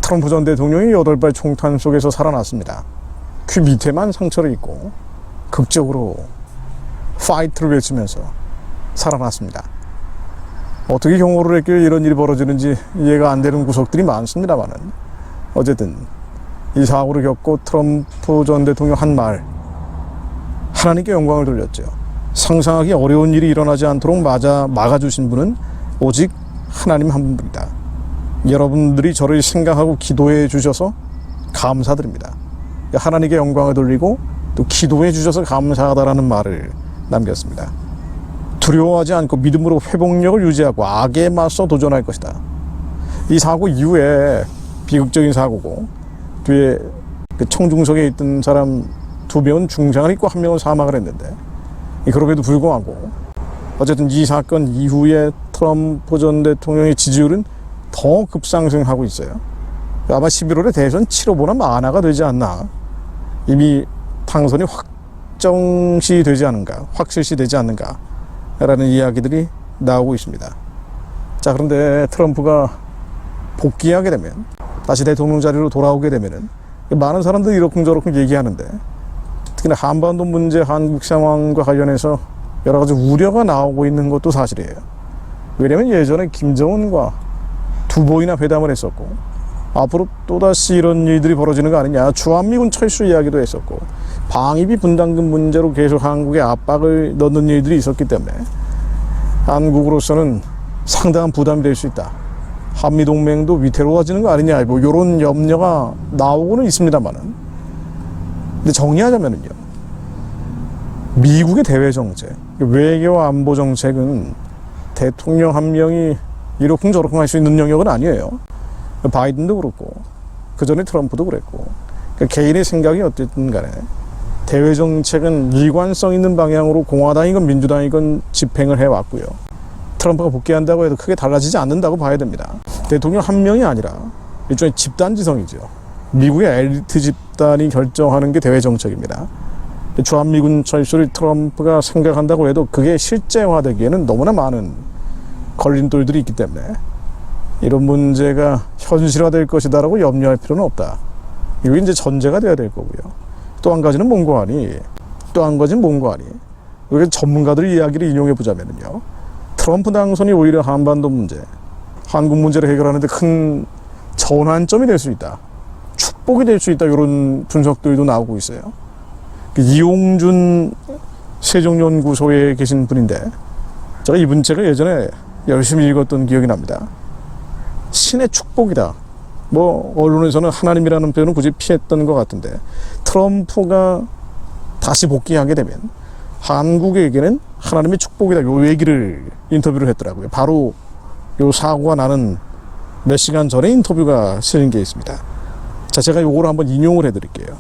트럼프 전 대통령이 8발 총탄 속에서 살아났습니다. 귀 밑에만 상처를 입고 극적으로 파이트를 외치면서 살아났습니다. 어떻게 경호를 했길래 이런 일이 벌어지는지 이해가 안 되는 구석들이 많습니다만은, 어쨌든 이 사고를 겪고 트럼프 전 대통령 한 말, 하나님께 영광을 돌렸죠. 상상하기 어려운 일이 일어나지 않도록 막아주신 분은 오직 하나님 한 분이다. 여러분들이 저를 생각하고 기도해 주셔서 감사드립니다. 하나님께 영광을 돌리고 또 기도해 주셔서 감사하다라는 말을 남겼습니다. 두려워하지 않고 믿음으로 회복력을 유지하고 악에 맞서 도전할 것이다. 이 사고 이후에 비극적인 사고고, 뒤에 그 청중석에 있던 사람 2명은 중상을 입고 1명은 사망을 했는데, 그럼에도 불구하고 어쨌든 이 사건 이후에 트럼프 전 대통령의 지지율은 더 급상승하고 있어요. 아마 11월에 대선 치러보나 마나가 되지 않나. 이미 당선이 확정시 되지 않은가, 확실시 되지 않는가 라는 이야기들이 나오고 있습니다. 자, 그런데 트럼프가 복귀하게 되면, 다시 대통령 자리로 돌아오게 되면은 많은 사람들이 이러쿵저러쿵 얘기하는데, 특히나 한반도 문제, 한국 상황과 관련해서 여러 가지 우려가 나오고 있는 것도 사실이에요. 왜냐면 예전에 김정은과 2번이나 회담을 했었고, 앞으로 또다시 이런 일들이 벌어지는 거 아니냐, 주한미군 철수 이야기도 했었고, 방위비 분담금 문제로 계속 한국에 압박을 넣는 일들이 있었기 때문에 한국으로서는 상당한 부담이 될 수 있다. 한미동맹도 위태로워지는 거 아니냐, 뭐 이런 염려가 나오고는 있습니다만은, 근데 정리하자면은요, 미국의 대외 정책, 외교 안보 정책은 대통령 한 명이 이러쿵저러쿵 할 수 있는 영역은 아니에요. 바이든도 그렇고, 그 전에 트럼프도 그랬고, 그러니까 개인의 생각이 어쨌든 간에 대외 정책은 일관성 있는 방향으로 공화당이건 민주당이건 집행을 해왔고요. 트럼프가 복귀한다고 해도 크게 달라지지 않는다고 봐야 됩니다. 대통령 한 명이 아니라 일종의 집단지성이죠. 미국의 엘리트 집단이 결정하는 게 대외 정책입니다. 주한미군 철수를 트럼프가 생각한다고 해도 그게 실제화되기에는 너무나 많은 걸림돌들이 있기 때문에 이런 문제가 현실화될 것이다라고 염려할 필요는 없다. 이게 이제 전제가 돼야 될 거고요. 또 한 가지는 뭔고 하니, 여기 전문가들의 이야기를 이용해 보자면요, 트럼프 당선이 오히려 한반도 문제, 한국 문제를 해결하는 데 큰 전환점이 될 수 있다, 축복이 될 수 있다, 이런 분석들도 나오고 있어요. 이용준 세종연구소에 계신 분인데, 제가 이분 책을 예전에 열심히 읽었던 기억이 납니다. 신의 축복이다. 뭐 언론에서는 하나님이라는 표현은 굳이 피했던 것 같은데, 트럼프가 다시 복귀하게 되면 한국에게는 하나님의 축복이다, 요 얘기를 인터뷰를 했더라고요. 바로 요 사고가 나는 몇 시간 전에 인터뷰가 실린 게 있습니다. 자, 제가 요거를 한번 인용을 해드릴게요.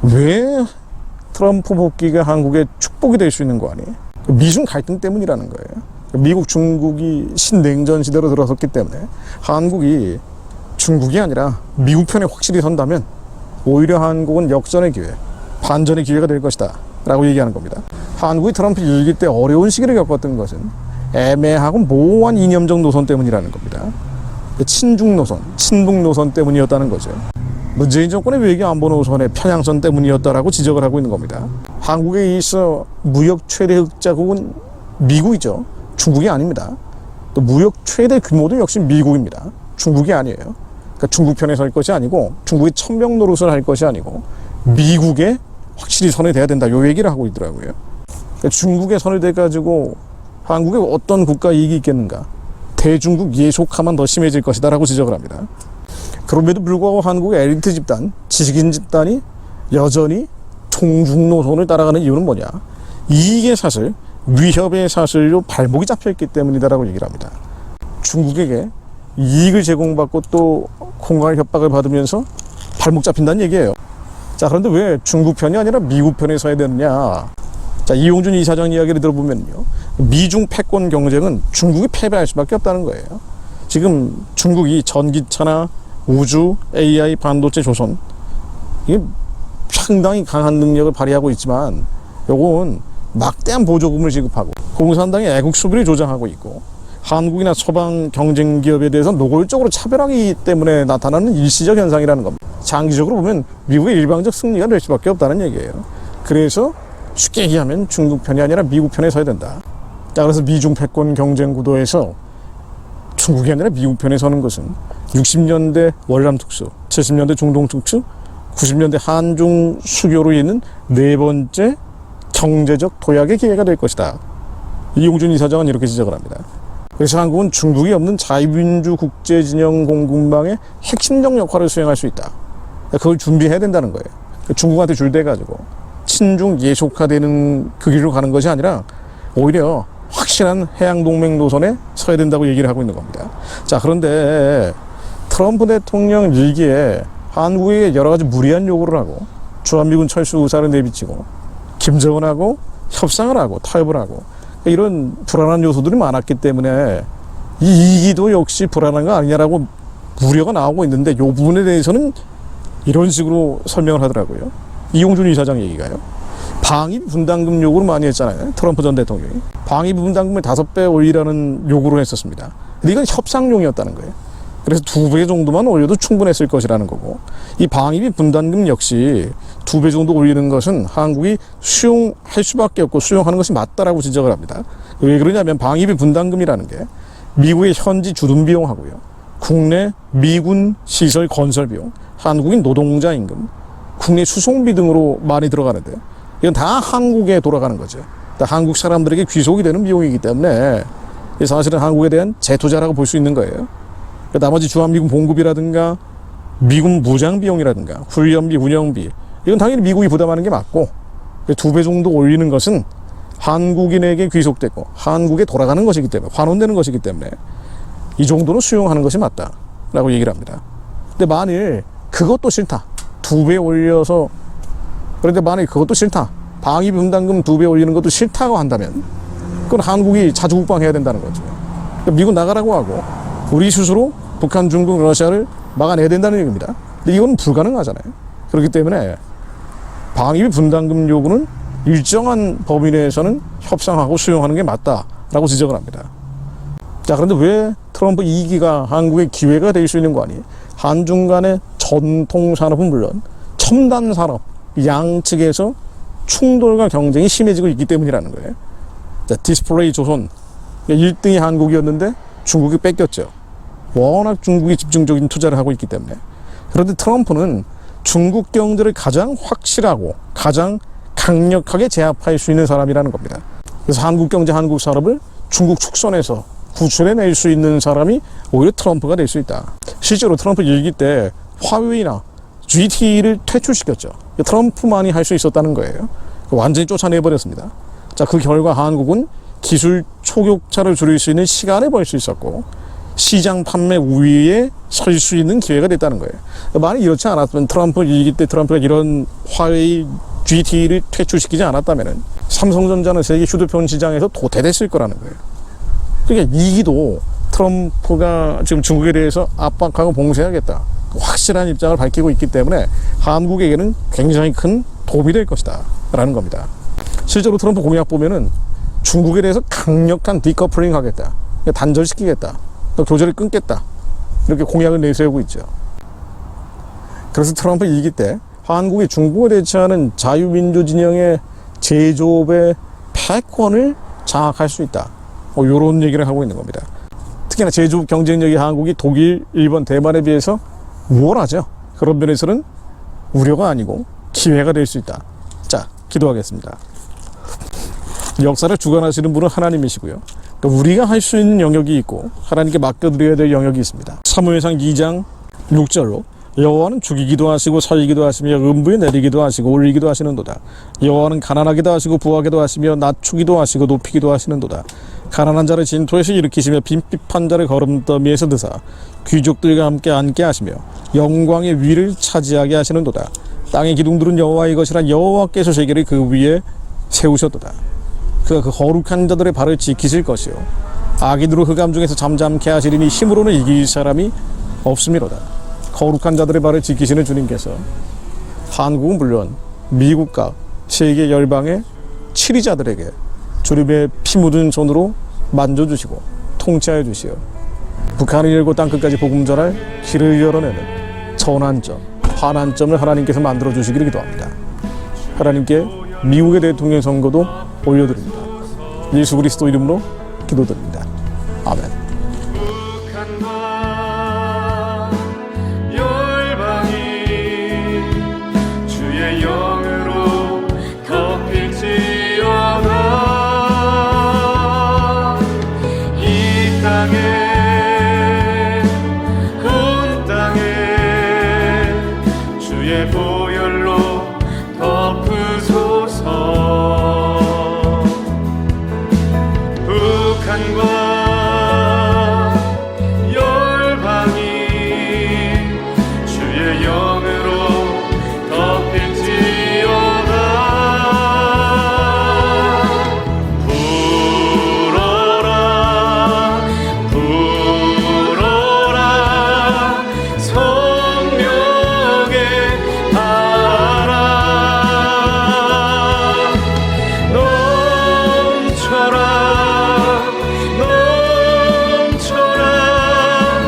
왜 트럼프 복귀가 한국에 축복이 될 수 있는 거 아니에요? 미중 갈등 때문이라는 거예요. 미국, 중국이 신냉전 시대로 들어섰기 때문에 한국이 중국이 아니라 미국 편에 확실히 선다면 오히려 한국은 역전의 기회, 반전의 기회가 될 것이다 라고 얘기하는 겁니다. 한국이 트럼프 1기 때 어려운 시기를 겪었던 것은 애매하고 모호한 이념적 노선 때문이라는 겁니다. 친중 노선, 친북 노선 때문이었다는 거죠. 문재인 정권의 외교 안보 노선의 편향선 때문이었다라고 지적을 하고 있는 겁니다. 한국에 있어 무역 최대 흑자국은 미국이죠. 중국이 아닙니다. 또 무역 최대 규모도 역시 미국입니다. 중국이 아니에요. 그러니까 중국 편에 설 것이 아니고, 중국의 천명 노릇을 할 것이 아니고 미국에 확실히 선을 대야 된다, 요 얘기를 하고 있더라고요. 그러니까 중국에 선을 대가지고 한국에 어떤 국가 이익이 있겠는가, 대중국 예속화만 더 심해질 것이다 라고 지적을 합니다. 그럼에도 불구하고 한국의 엘리트 집단, 지식인 집단이 여전히 통중 노선을 따라가는 이유는 뭐냐, 이게 사실 위협의 사실로 발목이 잡혀있기 때문이다라고 얘기를 합니다. 중국에게 이익을 제공받고 또 공갈 협박을 받으면서 발목 잡힌다는 얘기예요. 자, 그런데 왜 중국 편이 아니라 미국 편에 서야 되느냐. 자, 이용준 이사장 이야기를 들어보면요, 미중 패권 경쟁은 중국이 패배할 수밖에 없다는 거예요. 지금 중국이 전기차나 우주, AI, 반도체, 조선, 이게 상당히 강한 능력을 발휘하고 있지만, 요건 막대한 보조금을 지급하고 공산당의 애국 수비를 조장하고 있고, 한국이나 서방 경쟁 기업에 대해서 노골적으로 차별하기 때문에 나타나는 일시적 현상이라는 겁니다. 장기적으로 보면 미국의 일방적 승리가 될 수밖에 없다는 얘기예요. 그래서 쉽게 얘기하면 중국 편이 아니라 미국 편에 서야 된다. 자, 그래서 미중 패권 경쟁 구도에서 중국이 아니라 미국 편에 서는 것은 60년대 월남 특수, 70년대 중동 특수, 90년대 한중 수교로 있는 네 번째 경제적 도약의 기회가 될 것이다. 이용준 이사장은 이렇게 지적을 합니다. 그래서 한국은 중국이 없는 자유민주 국제진영 공급망의 핵심적 역할을 수행할 수 있다. 그걸 준비해야 된다는 거예요. 중국한테 줄대가지고 친중 예속화되는 그 길로 가는 것이 아니라 오히려 확실한 해양동맹 노선에 서야 된다고 얘기를 하고 있는 겁니다. 자, 그런데 트럼프 대통령 일기에 한국에게 여러 가지 무리한 요구를 하고 주한미군 철수 의사를 내비치고 김정은하고 협상을 하고 타협을 하고 이런 불안한 요소들이 많았기 때문에 이 2기도 역시 불안한 거 아니냐라고 우려가 나오고 있는데 이 부분에 대해서는 이런 식으로 설명을 하더라고요. 이용준 이사장 얘기가요. 방위비 분담금 요구를 많이 했잖아요. 트럼프 전 대통령이. 방위비 분담금을 5배 올리라는 요구를 했었습니다. 근데 이건 협상용이었다는 거예요. 그래서 2배 정도만 올려도 충분했을 것이라는 거고, 이 방위비 분담금 역시 2배 정도 올리는 것은 한국이 수용할 수밖에 없고 수용하는 것이 맞다라고 지적을 합니다. 왜 그러냐면 방위비 분담금이라는 게 미국의 현지 주둔 비용하고요, 국내 미군 시설 건설 비용, 한국인 노동자 임금, 국내 수송비 등으로 많이 들어가는데 이건 다 한국에 돌아가는 거죠. 한국 사람들에게 귀속이 되는 비용이기 때문에 사실은 한국에 대한 재투자라고 볼 수 있는 거예요. 나머지 주한미군 봉급이라든가 미군 무장 비용이라든가 훈련비, 운영비, 이건 당연히 미국이 부담하는 게 맞고 2배 정도 올리는 것은 한국인에게 귀속되고 한국에 돌아가는 것이기 때문에, 환원되는 것이기 때문에 이 정도는 수용하는 것이 맞다라고 얘기를 합니다. 근데 만일 그것도 싫다, 2배 올려서, 그런데 만일 그것도 싫다, 방위비 분담금 2배 올리는 것도 싫다고 한다면 그건 한국이 자주국방해야 된다는 거죠. 그러니까 미국 나가라고 하고 우리 스스로 북한, 중국, 러시아를 막아내야 된다는 얘기입니다. 근데 이건 불가능하잖아요. 그렇기 때문에 방위비 분담금 요구는 일정한 범위 내에서는 협상하고 수용하는 게 맞다라고 지적을 합니다. 자, 그런데 왜 트럼프 2기가 한국의 기회가 될 수 있는 거 아니? 한중 간의 전통 산업은 물론 첨단 산업 양측에서 충돌과 경쟁이 심해지고 있기 때문이라는 거예요. 자, 디스플레이 조선 1등이 한국이었는데 중국이 뺏겼죠. 워낙 중국이 집중적인 투자를 하고 있기 때문에. 그런데 트럼프는 중국 경제를 가장 확실하고 가장 강력하게 제압할 수 있는 사람이라는 겁니다. 그래서 한국 경제, 한국 산업을 중국 축선에서 구출해낼 수 있는 사람이 오히려 트럼프가 될 수 있다. 실제로 트럼프 일기 때 화웨이나 GT를 퇴출시켰죠. 트럼프만이 할 수 있었다는 거예요. 완전히 쫓아내버렸습니다. 자, 그 결과 한국은 기술 초격차를 줄일 수 있는 시간을 벌 수 있었고 시장 판매 우위에 설 수 있는 기회가 됐다는 거예요. 만약 이렇지 않았으면 트럼프 일기 때 트럼프가 이런 화웨이 GT를 퇴출시키지 않았다면 삼성전자는 세계 휴대폰 시장에서 도태됐을 거라는 거예요. 그러니까 2기도 트럼프가 지금 중국에 대해서 압박하고 봉쇄하겠다, 확실한 입장을 밝히고 있기 때문에 한국에게는 굉장히 큰 도움이 될 것이다 라는 겁니다. 실제로 트럼프 공약 보면은 중국에 대해서 강력한 디커플링 하겠다, 단절시키겠다, 교제를 끊겠다, 이렇게 공약을 내세우고 있죠. 그래서 트럼프 일기 때 한국이 중국에 대처하는 자유민주 진영의 제조업의 패권을 장악할 수 있다, 이런 얘기를 하고 있는 겁니다. 특히나 제조업 경쟁력이 한국이 독일, 일본, 대만에 비해서 우월하죠. 그런 면에서는 우려가 아니고 기회가 될 수 있다. 자, 기도하겠습니다. 역사를 주관하시는 분은 하나님이시고요, 우리가 할 수 있는 영역이 있고 하나님께 맡겨드려야 될 영역이 있습니다. 사무엘상 2장 6절로 여호와는 죽이기도 하시고 살리기도 하시며 음부에 내리기도 하시고 올리기도 하시는도다. 여호와는 가난하기도 하시고 부하게도 하시며 낮추기도 하시고 높이기도 하시는도다. 가난한 자를 진토에서 일으키시며 빈핍한 자를 거름더미에서 드사 귀족들과 함께 앉게 하시며 영광의 위를 차지하게 하시는도다. 땅의 기둥들은 여호와의 것이라 여호와께서 세계를 그 위에 세우셨도다. 그가 그 거룩한 자들의 발을 지키실 것이요 악인으로 흑암 중에서 잠잠케 하시리니 힘으로는 이길 사람이 없음이로다. 거룩한 자들의 발을 지키시는 주님께서 한국은 물론 미국과 세계 열방의 치리자들에게 주님의 피 묻은 손으로 만져주시고 통치하여 주시어 북한을 열고 땅끝까지 복음 전할 길을 열어내는 전환점, 환환점을 하나님께서 만들어 주시기를 기도합니다. 하나님께 미국의 대통령 선거도 올려드립니다. 예수 그리스도 이름으로 기도드립니다. 아멘. 북한과 열방이 주의 영으로 덮일지어다. 이 땅에